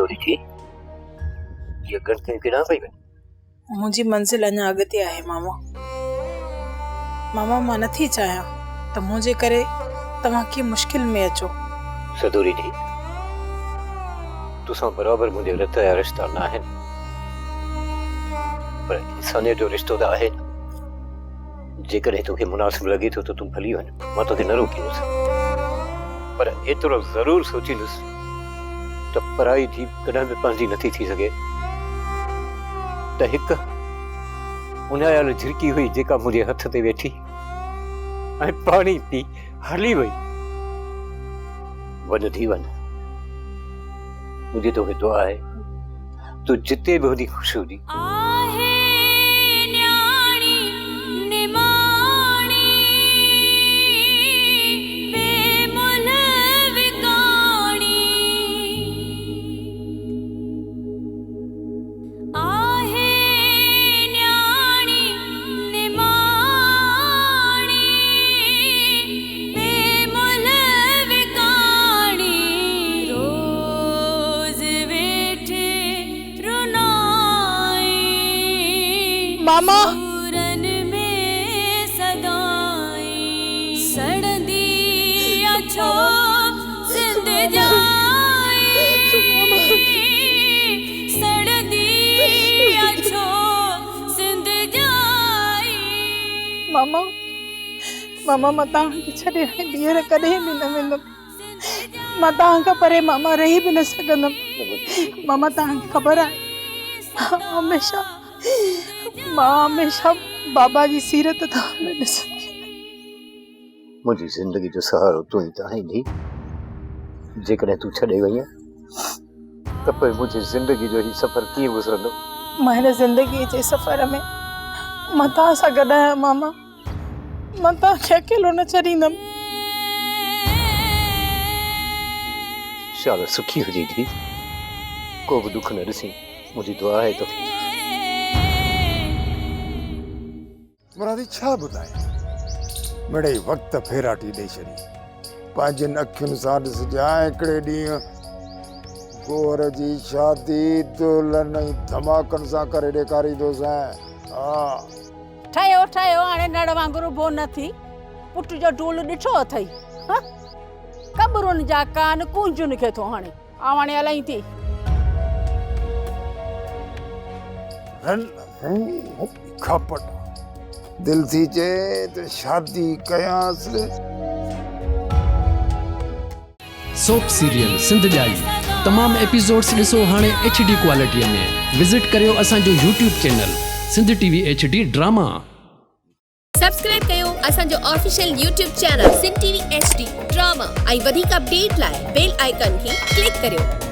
सदोरी थी ये गणती केड़ा पई वञे मुंहिंजी मंज़िल अञा अॻिते आहे मामा। मामा मां नथी चाहियां त मुंहिंजे करे तव्हां कीअं मुश्किल में अचो। सदोरी थी तुसां बराबर मुंहिंजे रत जा रिश्ता न आहिनि पर इंसानियत जो रिश्तो त आहे न। जेकॾहिं तोखे मुनासिब लॻे थो त तूं भली वञ, मां तोखे न रोकींदुसि, पर एतिरो ज़रूर सोचींदुसि त पराई धीउ कॾहिं बि पंहिंजी नथी थी सघे। त हिकु उन्हायल झिरकी हुई जेका मुंहिंजे हथ ते वेठी ऐं पाणी पी हली वई। वञ थी वञ, मुंहिंजी तोखे दुआ आहे तूं जिते बि हूंदी ख़ुशि हूंदी। मामा मामा मामा मां तव्हांखे छॾे ॿीहर कॾहिं बि न वेंदमि। मां तव्हां खां परे मामा रही बि न सघंदमि। मामा तव्हांखे ख़बर आहे मां हमेशा बाबा जी सीरत था में ॾिसंदी। मुंहिंजी ज़िंदगी जो सहारो तूं ई त आहीं। जेकॾहिं तूं छॾे वई त पोइ मुंहिंजी ज़िंदगी जो ही सफ़र कीअं गुज़रंदो। मां हिन ज़िंदगी जे सफ़र में मां तव्हां सां गॾु आहियां मामा। मां तव्हांखे अकेलो न छॾींदमि। शाला सुखी हुजे थी, को बि दुख न ॾिसी। मुंहिंजी दुआ आहे तोखे। मुरादी छा ॿुधाए मिड़े वक़्त फेराटी ॾेई छॾी। पंहिंजनि अखियुनि सां ॾिसजां हिकिड़े ॾींहुं गोर जी शादी दुल्हन ऐं धमाकनि सां करे ॾेखारींदोसि। ठहियो ठहियो हाणे नड़ वांगुरु बो न थी। पुट जो डोल ॾिठो अथई कबरुनि जा कान कुंजुनि खे थो हाणे आवाणे हलाई थी। खपट दिल थी चए तो शादी कयांसि। सोप सीरियल सिंध जाई तमाम एपिसोड्स ॾिसो हाणे HD क्वालिटीअ में। विजिट करियो असांजो YouTube channel Sindh TV HD drama. Subscribe कयो असांजो official YouTube channel Sindh TV HD drama ऐं वधीक अपडेट लाइ बेल आइकन खे क्लिक करियो।